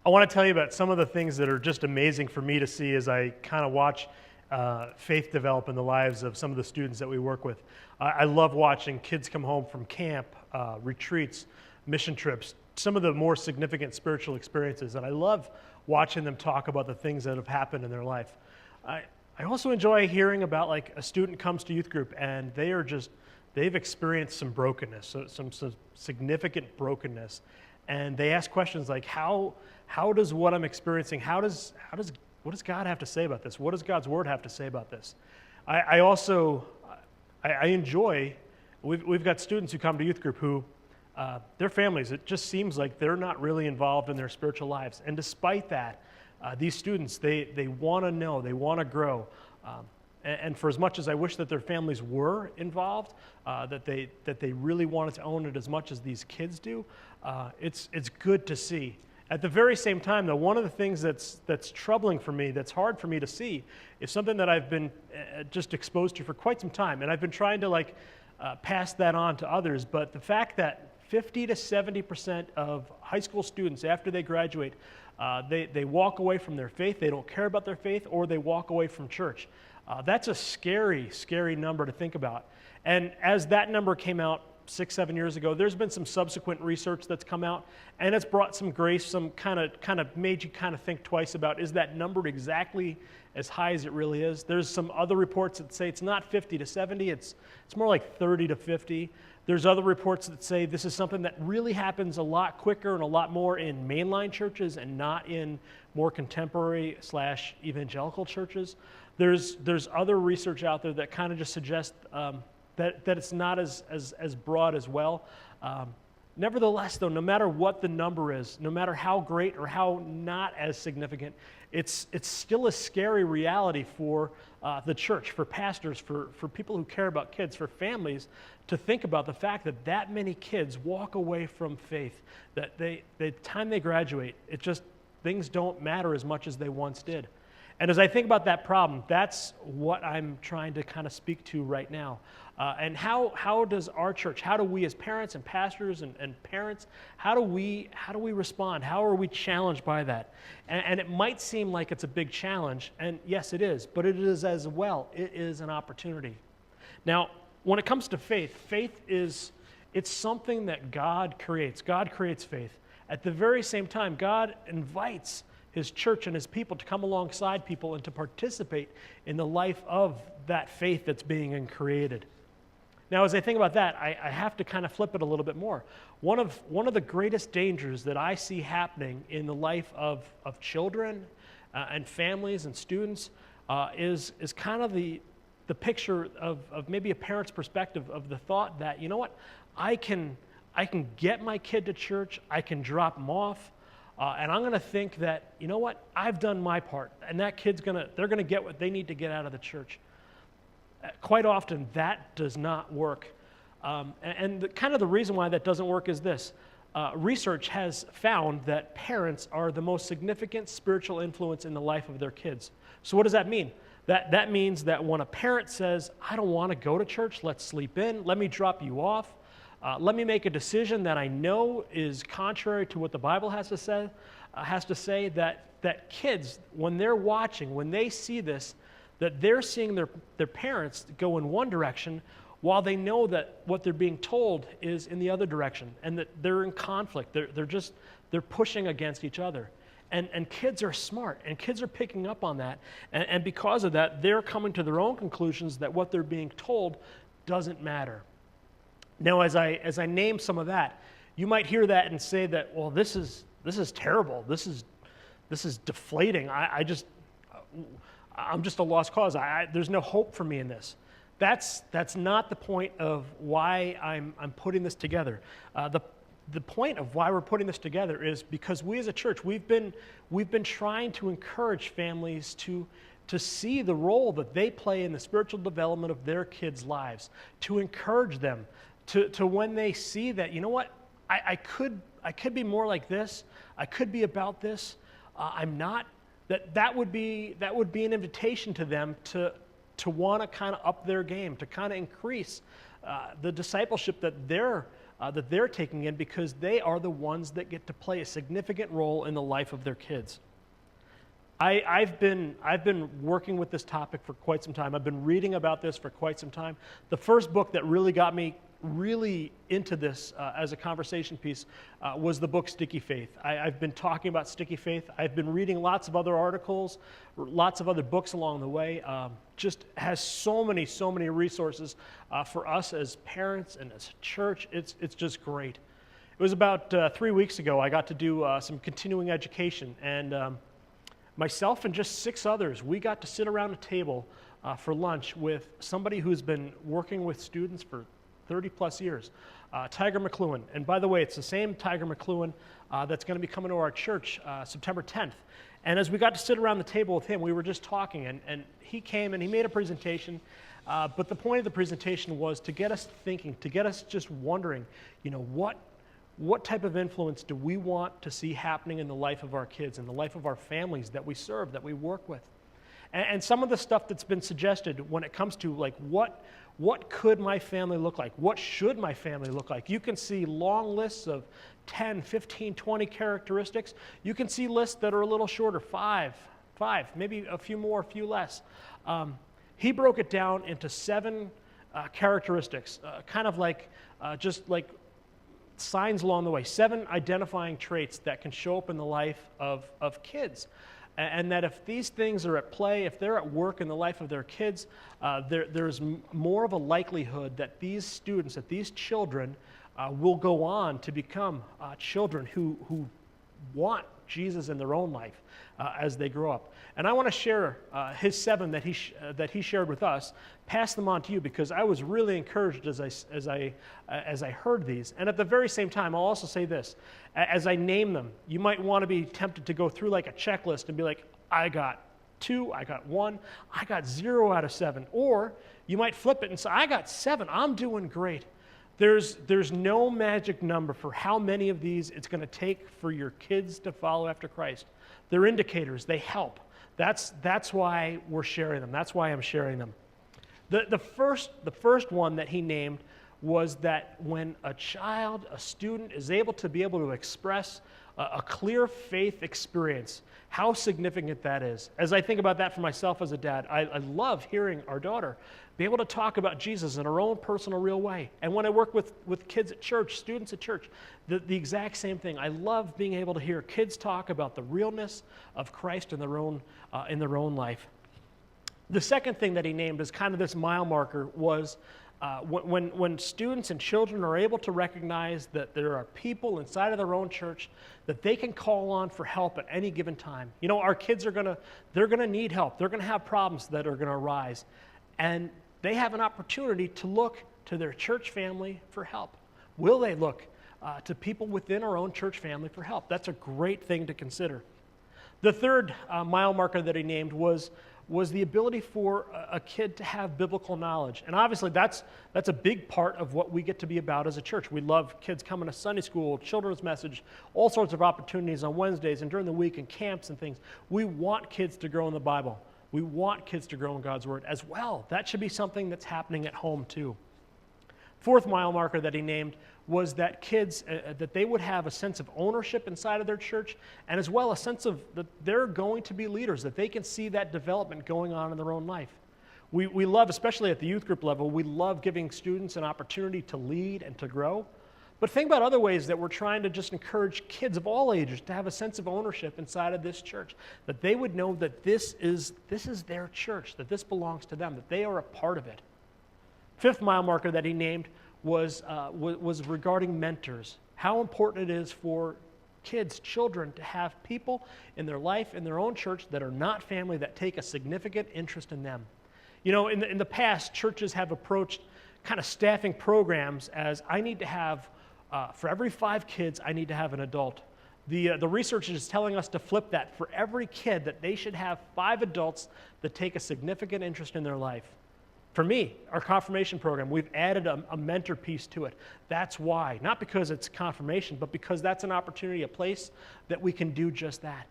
I want to tell you about some of the things that are just amazing for me to see as I kind of watch faith develop in the lives of some of the students that we work with. I love watching kids come home from camp, retreats, mission trips, some of the more significant spiritual experiences, and I love watching them talk about the things that have happened in their life. I also enjoy hearing about like a student comes to youth group and they've experienced some brokenness, so some significant brokenness, and they ask questions like, how does what I'm experiencing, what does God have to say about this? What does God's word have to say about this? I enjoy, we've got students who come to youth group who, their families, it just seems like they're not really involved in their spiritual lives. And despite that, these students, they want to know, they want to grow. And for as much as I wish that their families were involved, that they really wanted to own it as much as these kids do, it's good to see. At the very same time, though, one of the things that's troubling for me, that's hard for me to see, is something that I've been just exposed to for quite some time, and I've been trying to pass that on to others. But the fact that 50 to 70% of high school students, after they graduate, they walk away from their faith, they don't care about their faith, or they walk away from church. That's a scary, scary number to think about. And as that number came out 6-7 years ago, there's been some subsequent research that's come out, and it's brought some grace, some kind of made you kind of think twice about, is that number exactly as high as it really is? There's some other reports that say it's not 50 to 70, it's more like 30 to 50. There's other reports that say this is something that really happens a lot quicker and a lot more in mainline churches and not in more contemporary / evangelical churches. There's other research out there that kind of just suggests that it's not as broad as well. Nevertheless, though, no matter what the number is, no matter how great or how not as significant, it's still a scary reality for the church, for pastors, for people who care about kids, for families, to think about the fact that many kids walk away from faith, that the time they graduate, things don't matter as much as they once did. And as I think about that problem, that's what I'm trying to kind of speak to right now. And how does our church, how do we as parents and pastors and parents, how do we respond? How are we challenged by that? And it might seem like it's a big challenge, and yes, it is, but it is as well. It is an opportunity. Now, when it comes to faith it's something that God creates. God creates faith. At the very same time, God invites His church and His people to come alongside people and to participate in the life of that faith that's being created. Now, as I think about that, I have to kind of flip it a little bit more. One of the greatest dangers that I see happening in the life of children and families and students is kind of the picture of maybe a parent's perspective of the thought that, you know what, I can get my kid to church, I can drop them off, and I'm going to think that, you know what, I've done my part, and that kid's they're going to get what they need to get out of the church. Quite often, that does not work. And the reason why that doesn't work is this. Research has found that parents are the most significant spiritual influence in the life of their kids. So what does that mean? That means that when a parent says, I don't want to go to church, let's sleep in, let me drop you off, let me make a decision that I know is contrary to what the Bible has to say, that kids, when they're watching, when they see this, that they're seeing their parents go in one direction while they know that what they're being told is in the other direction, and that they're in conflict. They're pushing against each other. And kids are smart, and kids are picking up on that. And because of that, they're coming to their own conclusions that what they're being told doesn't matter. Now, as I name some of that, you might hear that and say that, well, this is terrible. This is deflating. I'm just a lost cause. There's no hope for me in this. That's not the point of why I'm putting this together. The point of why we're putting this together is because we as a church, we've been trying to encourage families to see the role that they play in the spiritual development of their kids' lives, to encourage them to when they see that, you know what, I could be more like this, I could be about this, I'm not. That would be an invitation to them to want to kind of up their game, to kind of increase the discipleship that they're that they're taking in, because they are the ones that get to play a significant role in the life of their kids. I've been working with this topic for quite some time. I've been reading about this for quite some time. The first book that really got me really into this as a conversation piece was the book Sticky Faith. I've been talking about Sticky Faith. I've been reading lots of other articles, lots of other books along the way. Just has so many resources for us as parents and as a church. It's just great. It was about 3 weeks ago I got to do some continuing education, and myself and just 6 others, we got to sit around a table for lunch with somebody who's been working with students for 30 plus years, Tiger McLuhan. And by the way, it's the same Tiger McLuhan that's going to be coming to our church September 10th. And as we got to sit around the table with him, we were just talking, and he came and he made a presentation. But the point of the presentation was to get us thinking, to get us just wondering, what type of influence do we want to see happening in the life of our kids, in the life of our families that we serve, that we work with? And some of the stuff that's been suggested when it comes to like what could my family look like? What should my family look like? You can see long lists of 10, 15, 20 characteristics. You can see lists that are a little shorter, five, maybe a few more, a few less. He broke it down into 7 characteristics, kind of like just like signs along the way, 7 identifying traits that can show up in the life of kids. And that if these things are at play, if they're at work in the life of their kids, there's more of a likelihood that these students, that these children will go on to become children who want Jesus in their own life as they grow up. And I want to share his 7 that he shared with us, pass them on to you, because I was really encouraged as I heard these. And at the very same time, I'll also say this: as I name them, you might want to be tempted to go through like a checklist and be like, I got 2, I got 1, I got 0 out of 7. Or you might flip it and say, I got 7, I'm doing great. There's no magic number for how many of these it's going to take for your kids to follow after Christ. They're indicators. They help. That's why we're sharing them. That's why I'm sharing them. The first one that he named was that when a child, a student, is able to express a clear faith experience, how significant that is. As I think about that for myself as a dad, I love hearing our daughter be able to talk about Jesus in her own personal, real way. And when I work with kids at church, students at church, the exact same thing. I love being able to hear kids talk about the realness of Christ in their own life. The second thing that he named as kind of this mile marker was when students and children are able to recognize that there are people inside of their own church that they can call on for help at any given time. Our kids they're gonna need help. They're gonna have problems that are gonna arise, and they have an opportunity to look to their church family for help. Will they look to people within our own church family for help? That's a great thing to consider. The third mile marker that he named was the ability for a kid to have biblical knowledge. And obviously that's a big part of what we get to be about as a church. We love kids coming to Sunday school, children's message, all sorts of opportunities on Wednesdays and during the week and camps and things. We want kids to grow in the Bible. We want kids to grow in God's Word as well. That should be something that's happening at home too. Fourth mile marker that he named was that kids, that they would have a sense of ownership inside of their church, and as well a sense of that they're going to be leaders, that they can see that development going on in their own life. We love, especially at the youth group level, we love giving students an opportunity to lead and to grow. But think about other ways that we're trying to just encourage kids of all ages to have a sense of ownership inside of this church, that they would know that this is their church, that this belongs to them, that they are a part of it. Fifth mile marker that he named was regarding mentors. How important it is for kids, children, to have people in their life, in their own church that are not family, that take a significant interest in them. In the past, churches have approached kind of staffing programs as I need to have, for every 5 kids, I need to have an adult. The research is telling us to flip that. For every kid, that they should have 5 adults that take a significant interest in their life. For me, our confirmation program, we've added a mentor piece to it. That's why. Not because it's confirmation, but because that's an opportunity, a place that we can do just that.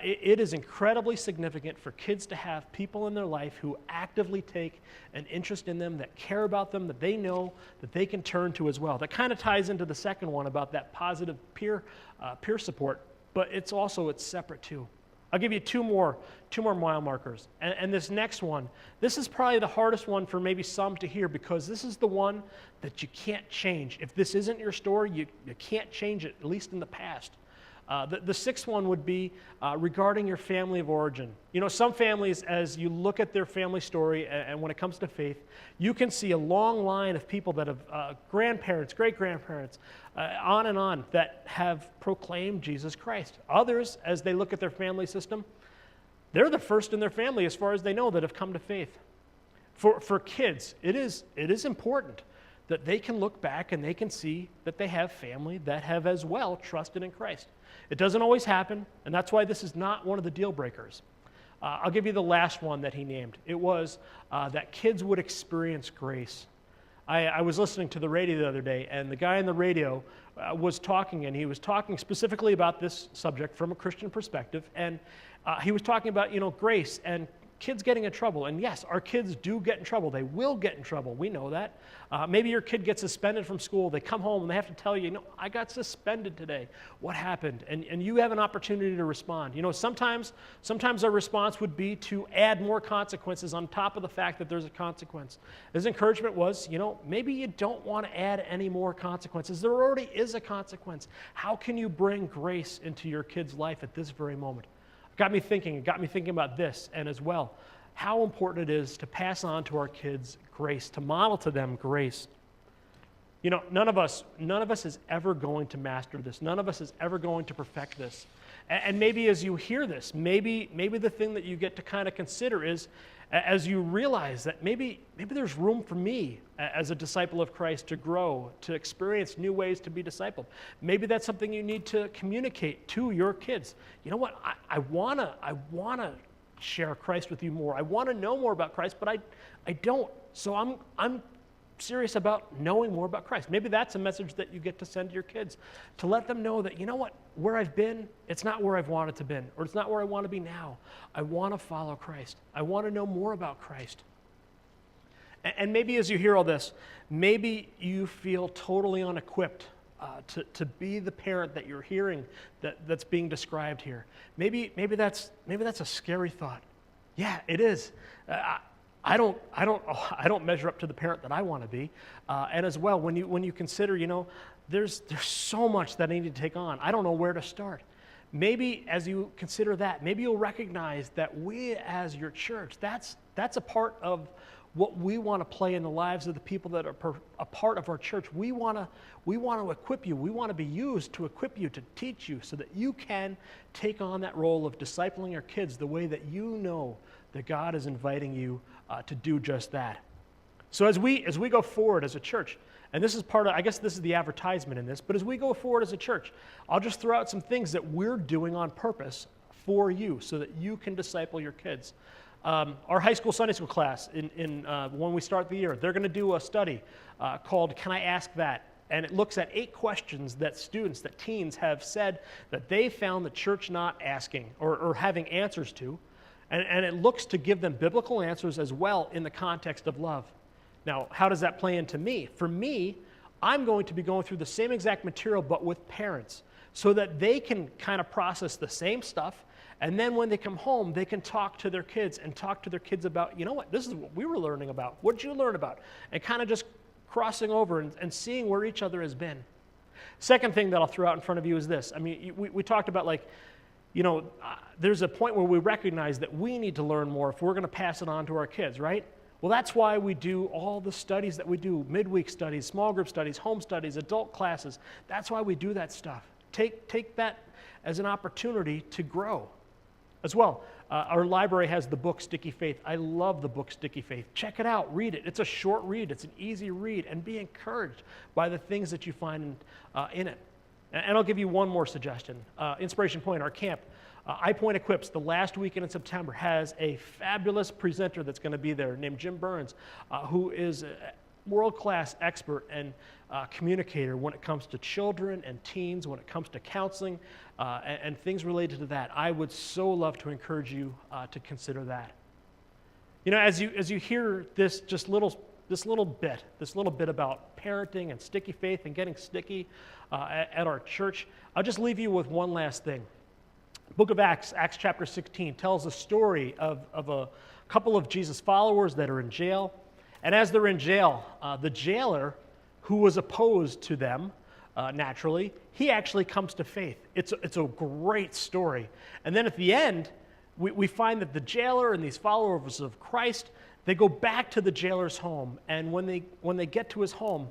It is incredibly significant for kids to have people in their life who actively take an interest in them, that care about them, that they know that they can turn to as well. That kind of ties into the second one about that positive peer support, but it's separate too. I'll give you two more mile markers. And this next one, this is probably the hardest one for maybe some to hear, because this is the one that you can't change. If this isn't your story, you can't change it, at least in the past. The sixth one would be regarding your family of origin. You know, some families, as you look at their family story, and when it comes to faith, you can see a long line of people that have grandparents, great-grandparents, on and on, that have proclaimed Jesus Christ. Others, as they look at their family system, they're the first in their family, as far as they know, that have come to faith. For kids, it is important that they can look back and they can see that they have family that have as well trusted in Christ. It doesn't always happen, and that's why this is not one of the deal breakers. I'll give you the last one that he named. It was that kids would experience grace. I was listening to the radio the other day, and the guy on the radio was talking, and he was talking specifically about this subject from a Christian perspective, and he was talking about, grace and kids getting in trouble. And yes, our kids do get in trouble. They will get in trouble. We know that. Maybe your kid gets suspended from school. They come home and they have to tell you, I got suspended today. What happened? And you have an opportunity to respond. Sometimes our response would be to add more consequences on top of the fact that there's a consequence. His encouragement was, maybe you don't want to add any more consequences. There already is a consequence. How can you bring grace into your kid's life at this very moment? It got me thinking about this, and as well, how important it is to pass on to our kids grace, to model to them grace. None of us is ever going to master this. None of us is ever going to perfect this. And maybe as you hear this, maybe the thing that you get to kind of consider is, as you realize that maybe there's room for me as a disciple of Christ to grow, to experience new ways to be discipled. Maybe that's something you need to communicate to your kids. You know what? I wanna share Christ with you more. I want to know more about Christ, but I don't. So I'm serious about knowing more about Christ. Maybe that's a message that you get to send to your kids, to let them know that, where I've been, it's not where I've wanted to be, or it's not where I want to be now. I want to follow Christ. I want to know more about Christ. And maybe as you hear all this, maybe you feel totally unequipped to be the parent that you're hearing that's being described here. Maybe that's a scary thought. Yeah, it is. I don't measure up to the parent that I want to be. And as well, when you consider, there's so much that I need to take on. I don't know where to start. Maybe as you consider that, maybe you'll recognize that we as your church, that's a part of what we want to play in the lives of the people that are a part of our church. We want to equip you. We want to be used to equip you, to teach you, so that you can take on that role of discipling your kids the way that you know that God is inviting you to do just that. So as we go forward as a church, and this is I guess this is the advertisement in this, but as we go forward as a church, I'll just throw out some things that we're doing on purpose for you so that you can disciple your kids. Our high school Sunday school class, when we start the year, they're going to do a study called Can I Ask That? And it looks at 8 questions that teens have said that they found the church not asking or having answers to. And it looks to give them biblical answers as well in the context of love. Now, how does that play into me? For me, I'm going to be going through the same exact material, but with parents, so that they can kind of process the same stuff. And then when they come home, they can talk to their kids about, this is what we were learning about. What did you learn about? And kind of just crossing over and seeing where each other has been. Second thing that I'll throw out in front of you is this. I mean, we talked about there's a point where we recognize that we need to learn more if we're going to pass it on to our kids, right? Well, that's why we do all the studies that we do, midweek studies, small group studies, home studies, adult classes. That's why we do that stuff. Take that as an opportunity to grow. As well, our library has the book Sticky Faith. I love the book Sticky Faith. Check it out. Read it. It's a short read. It's an easy read. And be encouraged by the things that you find in it. And I'll give you one more suggestion. Inspiration Point, our camp, iPoint Equips, the last weekend in September, has a fabulous presenter that's going to be there named Jim Burns, who is world-class expert and communicator when it comes to children and teens, when it comes to counseling and things related to that. I would so love to encourage you to consider that. You know, as you hear this little bit about parenting and sticky faith and getting sticky at our church, I'll just leave you with one last thing. Book of Acts chapter 16, tells a story of a couple of Jesus followers that are in jail. And as they're in jail, the jailer, who was opposed to them, naturally, he actually comes to faith. It's a great story. And then at the end, we find that the jailer and these followers of Christ, they go back to the jailer's home. And when they get to his home,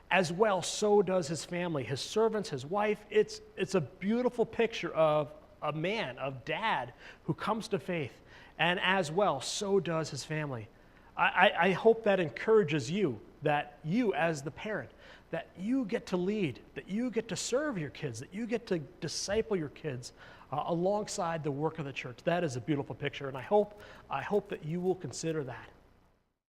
as well, so does his family, his servants, his wife. It's a beautiful picture of a man, of dad, who comes to faith. And as well, so does his family. I hope that encourages you, that you as the parent, that you get to lead, that you get to serve your kids, that you get to disciple your kids alongside the work of the church. That is a beautiful picture, and I hope that you will consider that.